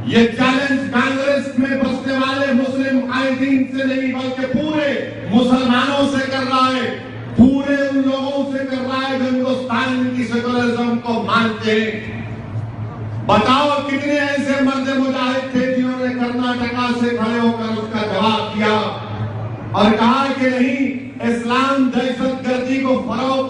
ये चैलेंज कांग्रेस में बसने वाले मुस्लिम कायदीन से नहीं बल्कि पूरे मुसलमानों से कर रहा है, पूरे उन लोगों से कर रहा है जो हिंदुस्तान की सेकुलरिज्म को मानते हैं। बताओ कितने ऐसे मर्द मुजाहिद थे जिन्होंने कर्नाटका से खड़े होकर उसका जवाब दिया और कहा कि नहीं, इस्लाम दहशतगर्दी को फरोग।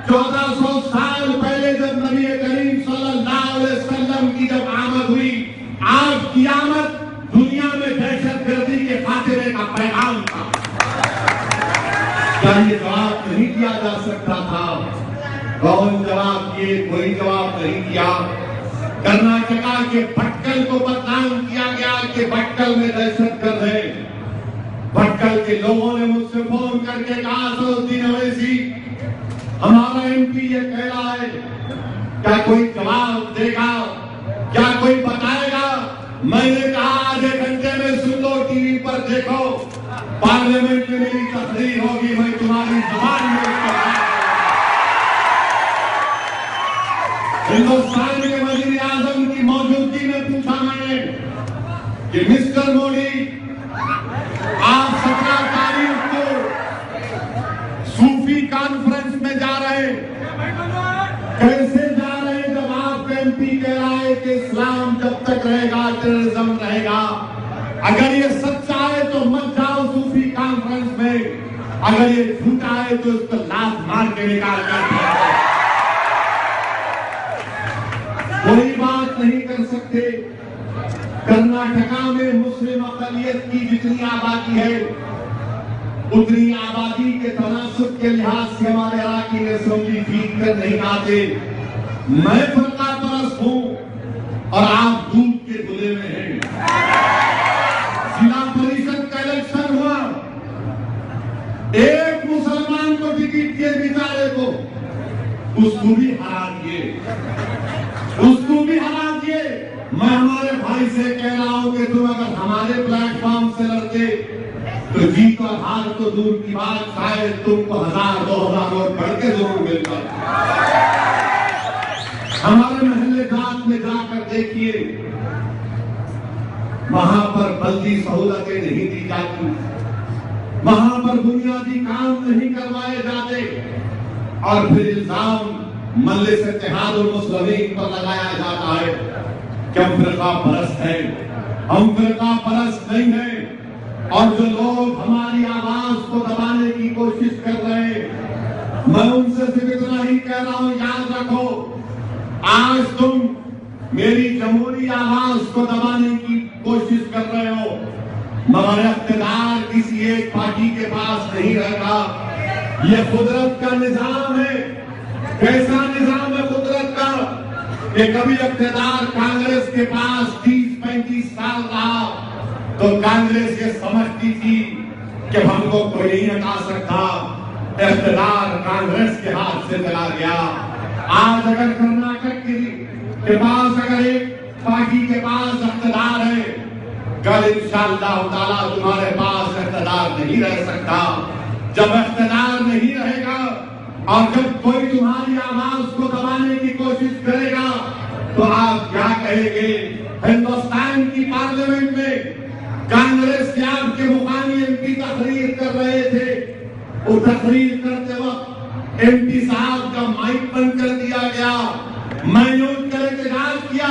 1400 साल पहले जब नबी करीम सल्लल्लाहु अलैहि वसल्लम की जब आमद हुई, आज की आमद दुनिया में दहशतगर्दी के खातिरे का पैगाम था। क्या ये जवाब नहीं दिया जा सकता था? कौन जवाब दिए? कोई जवाब नहीं दिया। कर्नाटका के भटकल को बदनाम किया गया कि भटकल में दहशतगर्द है। भटकल के लोगों ने मुझसे फोन करके कहा, असदुद्दीन अवैसी हमारा एमपी ये कह रहा है, क्या कोई जवाब देगा? क्या कोई बताएगा? मैंने कहा आधे घंटे में सुन लो, टीवी पर देखो, पार्लियामेंट में मेरी तकरीर होगी, मैं तुम्हारी जबान में हिंदुस्तान के वजीर आजम की मौजूदगी में पूछा मैंने कि मिस्टर मोदी, आप 17 तारीख को सूफी कॉन्फ्रेंस में जा रहे हैं, कैसे जा रहे हैं जब आप एमपी कह रहा है कि इस्लाम जब तक रहेगा टेररिज्म रहेगा? अगर ये सच्चा है तो मत जाओ सूफी कॉन्फ्रेंस में, अगर ये झूठा है तो उसको लात मार के निकाल कर कोई बात नहीं कर सकते। कर्नाटका में मुस्लिम अक़लियत की जितनी आबादी है उतनी आबादी के तनासुब के लिहाज से हमारे इलाके में असेंबली जीत कर नहीं आते। मैं फरका परस्त हूं और आप दूध के खुले में हैं। जिला परिषद का इलेक्शन हुआ, एक मुसलमान को टिकट दिए बेचारे को, उसको भी हरा दिए, उसको भी हरा दिए। मैं हमारे भाई से कह रहा हूं कि तुम अगर हमारे प्लेटफॉर्म से लड़ते तो जीत और हार तो दूर की बात, शायद तुमको 1000-2000 वोट बढ़ के जरूर मिलता। हमारे महल्ले जात में जाकर देखिए, वहां पर बल्दी सहूलतें नहीं दी जाती, वहां पर बुनियादी काम नहीं करवाए जाते और फिर इल्जाम मजलिस इत्तेहादुल मुस्लिमीन पर लगाया जाता है कि हम फिरका परस्त हैं। हम फिरका परस्त नहीं हैं। और जो लोग हमारी आवाज को दबाने की कोशिश कर रहे हैं, मैं उनसे सिर्फ इतना ही कह रहा हूं, याद रखो, आज तुम मेरी जमहूरी आवाज को दबाने की कोशिश कर रहे हो, मगर इख्तियार किसी एक पार्टी के पास नहीं रहेगा। ये कुदरत का निजाम है। कैसा निजाम है कुदरत का कि कभी इख्तियार कांग्रेस के पास 30-35 साल रहा तो कांग्रेस ये समझती थी कि हमको कोई नहीं हटा सकता, इख्तियार कांग्रेस के हाथ से चला गया। आज अगर कर्नाटक के पास अगर एक पार्टी के पास इख्तियार है, कल इंशाअल्लाह ताला तुम्हारे पास इख्तियार नहीं रह सकता। जब इख्तियार नहीं रहेगा और जब कोई तुम्हारी आवाज को दबाने की कोशिश करेगा तो आप क्या कहेंगे? हिंदुस्तान की पार्लियामेंट में कांग्रेस के आपके मुकामी एमपी तकरीर कर रहे थे, वो तकरीर करते वक्त एमपी साहब का माइक बंद कर दिया गया। मैंने उनका एहतजाज किया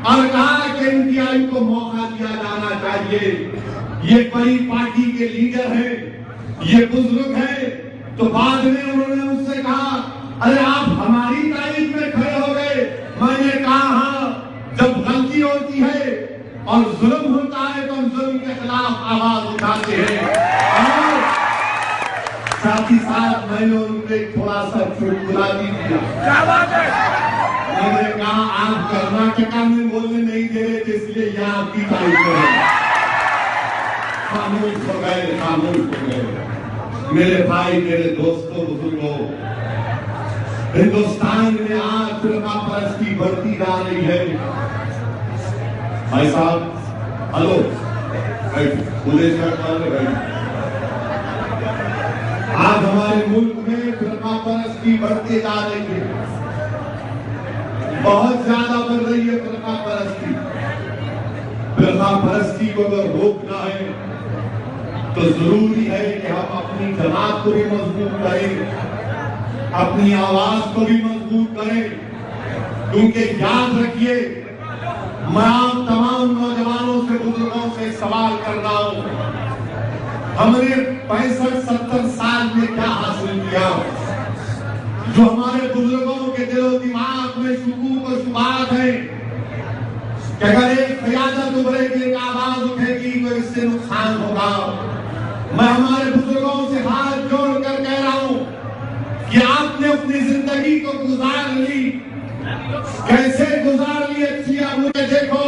और कहा कि एनटीआई को मौका दिया जाना चाहिए। ये बड़ी पार्टी के लीडर हैं, ये बुजुर्ग है। तो बाद में उन्होंने मुझसे कहा, अरे आप हमारी तारीफ में खड़े हो गए। मैंने कहा हाँ, जब गलती होती है और जुल्म होता है तो हम जुल्म के खिलाफ आवाज उठाते हैं। और साथ ही साथ मैंने उनको एक थोड़ा सा चुटकुला भी दिया। मैंने कहा आप कर्नाटका में बोलने नहीं दे रहे थे इसलिए यहाँ आपकी तारीफ करें। खामोश हो गए, खामोश हो गए। मेरे भाई, मेरे दोस्तों, बुजुर्गों, हिंदुस्तान में आज फिरका परस्ती बढ़ती जा रही है। भाई साहब, हेलो, खुले शर्ट वाले भाई, आज हमारे मुल्क में फिरका परस्ती बढ़ती जा रही है, बहुत ज्यादा बढ़ रही है फिरका परस्ती। फिरका परस्ती को अगर रोकना है तो जरूरी है कि हम अपनी जमात को भी मजबूत करें, अपनी आवाज को भी मजबूत करें। क्योंकि याद रखिए, मैं आप तमाम नौजवानों से, बुजुर्गों से सवाल कर रहा हूं, हमने 65-70 साल में क्या हासिल किया? जो हमारे बुजुर्गों के दिलो दिमाग में शुकूक और शुबात है कि अगर एक क़यादत उभरेगी, एक आवाज उठेगी तो इससे नुकसान होगा। मैं हमारे बुजुर्गों से हाथ जोड़कर कह रहा हूं कि आपने अपनी जिंदगी को गुजार ली, कैसे गुजार ली अच्छी आप मुझे देखो।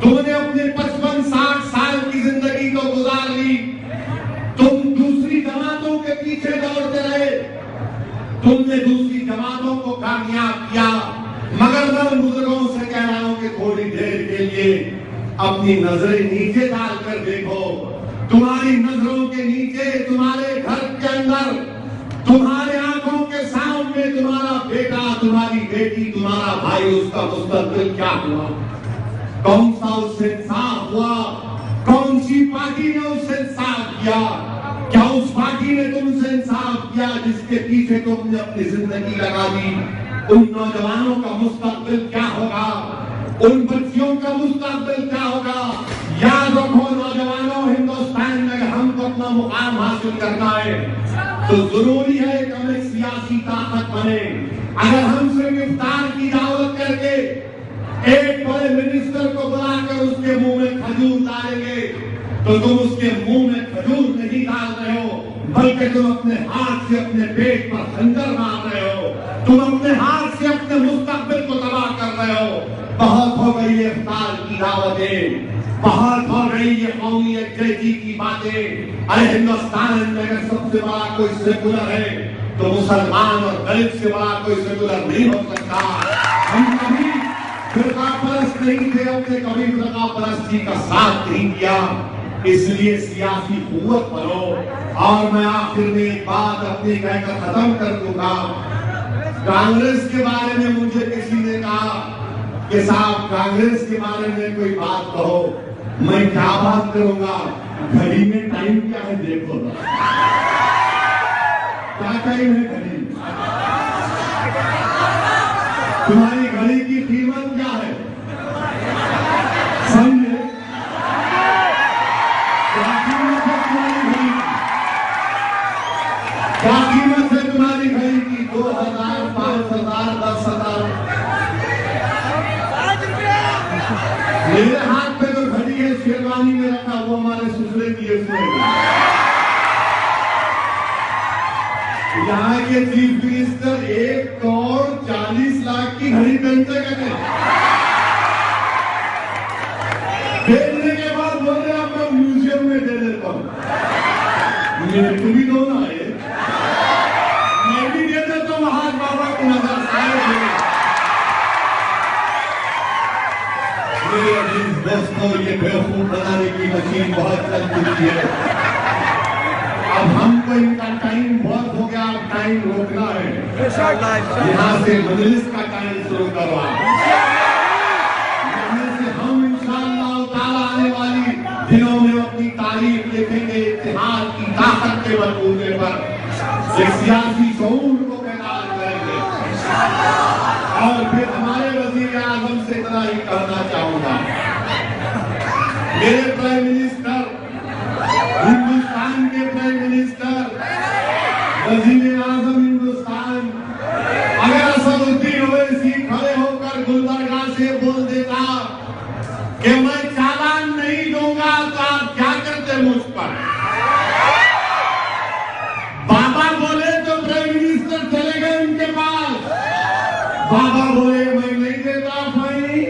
तुमने अपने 55-60 साल की जिंदगी को गुजार ली, तुम दूसरी जमातों के पीछे दौड़ते रहे, तुमने दूसरी जमातों को कामयाब किया। मगर मैं उन बुजुर्गों से कह रहा हूं कि थोड़ी देर के लिए अपनी नजरें नीचे डालकर देखो। तुम्हारी नजरों के नीचे, तुम्हारे घर के अंदर, तुम्हारे आंखों के सामने तुम्हारा बेटा, तुम्हारी बेटी, तुम्हारा भाई, उसका मुस्तकबिल क्या हुआ? कौन सा उससे इंसाफ हुआ? कौन सी पार्टी ने उससे इंसाफ किया? क्या उस पार्टी ने तुमसे इंसाफ किया जिसके पीछे तुमने अपनी जिंदगी लगा दी? उन नौजवानों का मुस्तकबिल क्या होगा? उन बच्चियों का मुस्तकबिल क्या होगा? याद रखो नौजवानों, हिंदुस्तान में अगर हमको अपना मुकाम हासिल करना है तो जरूरी है कि हम एक सियासी ताकत बने। अगर हम सिर्फ इफ्तार की दावत करके एक बड़े मिनिस्टर को बुलाकर उसके मुंह में खजूर डालेंगे तो तुम उसके मुंह में खजूर नहीं डाल रहे हो, बल्कि तुम अपने हाथ से अपने पेट पर खंजर मार रहे हो, तुम अपने हाथ से अपने मुस्तकबिल को तबाह कर रहे हो। बहुत हो गई ये इफ्तार की दावतें, बहुत हो गई ये कौमी यकजहती की बातें। अरे हिंदुस्तान में अगर सबसे बड़ा कोई सेकुलर है तो मुसलमान और दलित से बड़ा कोई सेकुलर नहीं हो सकता। हम कभी फिरका परस्त नहीं थे, हमने कभी फिरका परस्ती का साथ नहीं दिया, इसलिए सियासी कुव्वत बनो। और मैं आखिर में एक बात अपनी कहकर खत्म कर दूंगा। कांग्रेस के बारे में मुझे किसी ने कहा कि साहब कांग्रेस के बारे में कोई बात कहो। मैं क्या बात करूंगा? घड़ी में टाइम क्या है देखो, क्या टाइम है घड़ी? तुम्हारी घड़ी की कीमत क्या है? समझे? क्या कीमत है तुम्हारी घड़ी की? क्या कीमत है तुम्हारी घड़ी की? 2000, 5000, 10,000। मेरे हाथ पे जो घड़ी है शेरवानी में रखा, वो हमारे ससुरे की है। यहाँ के चीफ मिनिस्टर 1,40,00,000 की घड़ी पहनते कहते हैं। भेजने के बाद बोल रहे आप मैं म्यूजियम में दे देता हूँ। मेरे को भी दो ना है, मैं भी दे देता हूँ हाथ बाबा को नजर आए। मेरे अजीज दोस्तों, ये बेवकूफ बनाने की मशीन बहुत चल चुकी है। अब हमको इनका टाइम बहुत हो गया, अब टाइम रोकना है। यहाँ से मजलिस का टाइम शुरू करवा, यहाँ से हम इंशाअल्लाह ताला आने वाली दिनों में अपनी तारीफ लिखेंगे इत्तेहाद की ताकत के बलबूते पर। एक सियासी शऊर को पैदा करेंगे। और फिर हमारे वजीर आजम से इतना ही कहना चाहूंगा, मेरे प्राइम मिनिस्टर, हिंदुस्तान के प्राइम मिनिस्टर, वजीर आजम हिंदुस्तान, अगर असदुद्दीन ओवैसी खड़े होकर गुलबर्गा से बोल देता कि मैं चालान नहीं दूंगा तो आप क्या करते मुझ पर? बाबा बोले तो प्राइम मिनिस्टर चले गए उनके पास, बाबा बोले मैं नहीं देता फाइन,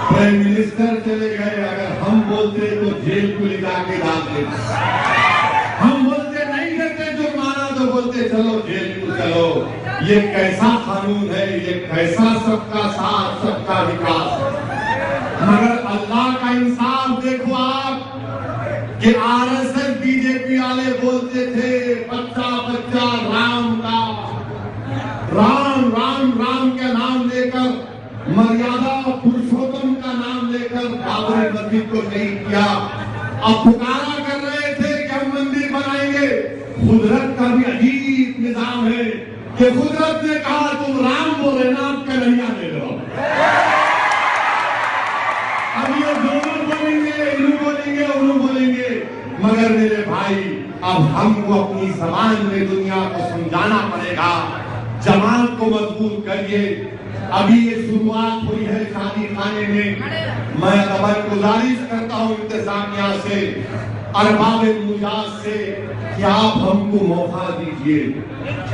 प्राइम मिनिस्टर चले गए। अगर हम बोलते तो जेल को ले जाके डाल देते, हम बोलते नहीं देते जुर्माना तो बोलते चलो जेल को चलो। ये कैसा कानून है? ये कैसा सबका साथ सबका विकास है? मगर अल्लाह का इंसाफ देखो आप कि आरएसएस बीजेपी वाले बोलते थे बच्चा बच्चा राम का, राम राम राम के नाम लेकर कुदरत का भी अजीब निजाम है कि कुदरत ने कहा तुम राम बोले ना, आप कन्हैया ले लो। अब ये दोनों बोलेंगे, इन्हों बोलेंगे, उन्हों बोलेंगे, मगर मेरे भाई अब हमको अपनी जबान में दुनिया को समझाना पड़ेगा। जमात को मजबूत करिए। अभी ये शुरुआत हुई है शादी खाने में। मैं अदब गुजारिश करता हूँ इंतजामिया से, अरबाब मुजाज से कि आप हमको मौका दीजिए,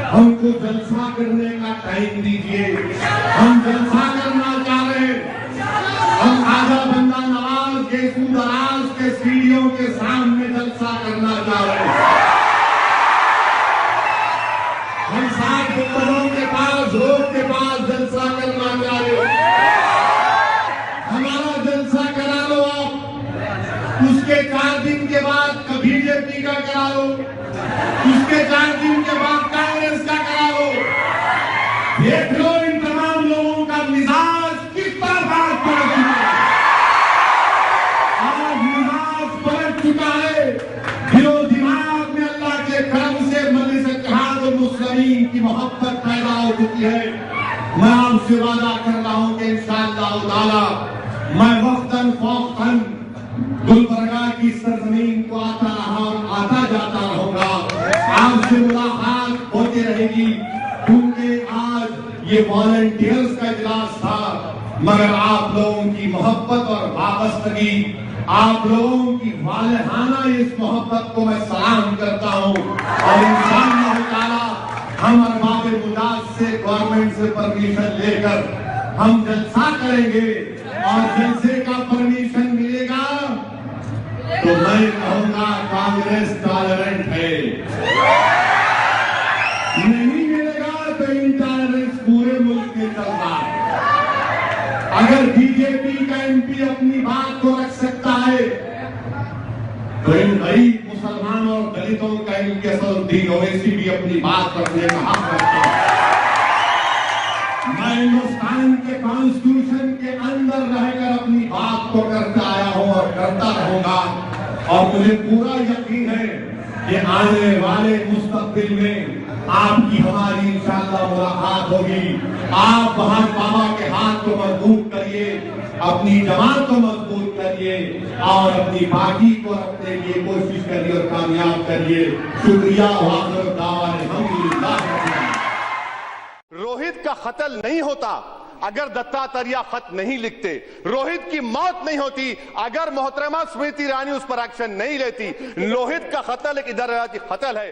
हमको जलसा करने का टाइम दीजिए। हम जलसा करना चाह रहे हैं। हम आजा बंदा नवाज के सूदराज के सीढ़ियों के सामने जलसा करना चाह रहे हैं। हम 7 गुंबदों के पास, रोड के पास जलसा करना चाह रहे हैं। हमारा जलसा करा लो आप, उसके 4 दिन के बाद बीजेपी का करा लो, उसके 4 दिन के बाद कांग्रेस का करा लो। देख लो इन तमाम लोगों का मिजाज किस तरह पड़ चुका है। आज मिजाज पलट चुका है। दिलो दिमाग में अल्लाह के करम से मजलिस-ए-इत्तेहादुल मुस्लिमीन की मोहब्बत पैदा हो चुकी है। मैं आपसे वादा कर रहा हूं कि इंशाअल्लाह ताला मैं वक्तन फौक्तन गुलबर्गा की सरजमीन को आता रहा और आता जाता रहूंगा। आपसे मुलाकात होती रहेगी, क्योंकि आज ये वॉलंटियर्स का इजलास था, मगर आप लोगों की मोहब्बत और वाबस्तगी, आप लोगों की वालहाना इस मोहब्बत को मैं सलाम करता हूं। और इंशाअल्लाह ताला हम अरबाब मुजाज से, गवर्नमेंट से परमिशन लेकर हम जलसा करेंगे। और जलसे का परमिशन मिलेगा तो मैं कहूंगा कांग्रेस टॉलरेंट है, नहीं मिलेगा तो इंटॉलरेंस पूरे मुल्क में चल रहा है। अगर बीजेपी का एमपी अपनी बात को रख सकता है तो इन गरीब मुसलमानों और दलितों का इनके असदुद्दीन ओवैसी भी अपनी बात रखने का हक रखता है। मैं हिंदुस्तान के कॉन्स्टिट्यूशन के अंदर रहकर अपनी बात को करता आया हूं और करता रहूंगा। और मुझे पूरा यकीन है कि आने वाले मुस्तकबिल में आपकी हमारी इंशाअल्लाह मुलाकात होगी। आप वहां बाबा के हाथ को मजबूत करिए, अपनी जमात को मजबूत करिए और अपनी बाकी को रखने की कोशिश करिए और कामयाब करिए। शुक्रिया। रोहित का कत्ल नहीं होता अगर दत्तात्रेय खत नहीं लिखते। रोहित की मौत नहीं होती अगर मोहतरमा स्मृति ईरानी उस पर एक्शन नहीं लेती। रोहित का कत्ल एक इधर कत्ल है।